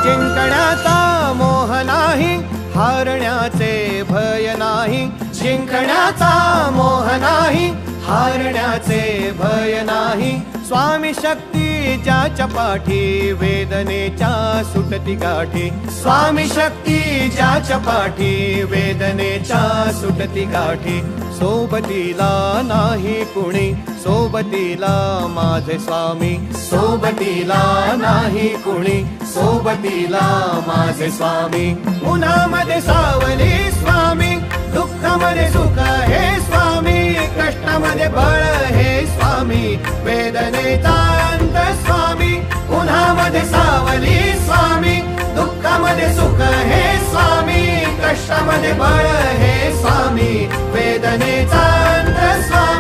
जिंकण्याचा मोह नाही, हारण्याचे भय नाही. जिंकण्याचा मोह नाही, हारण्याचे भय नाही. स्वामी शक्ती ज्याच्या पाठी, वेदनेच्या सुटती गाठी. स्वामी शक्ती ज्याच्या पाठी, वेदनेच्या सुटती गाठी. सोबतीला नाही कुणी, सोबतीला माझे स्वामी. सोबतीला नाही कुणी, सोबतीला माझे स्वामी. उन्हामध्ये सावली स्वामी, दुःखामध्ये सुख हे स्वामी. कष्टामध्ये बळ हे स्वामी, वेदनेचा अंत स्वामी. उन्हामध्ये सावली स्वामी, दुःखामध्ये सुख हे स्वामी. कष्टामध्ये बळ हे स्वामी, वेदनेचा अंत स्वामी.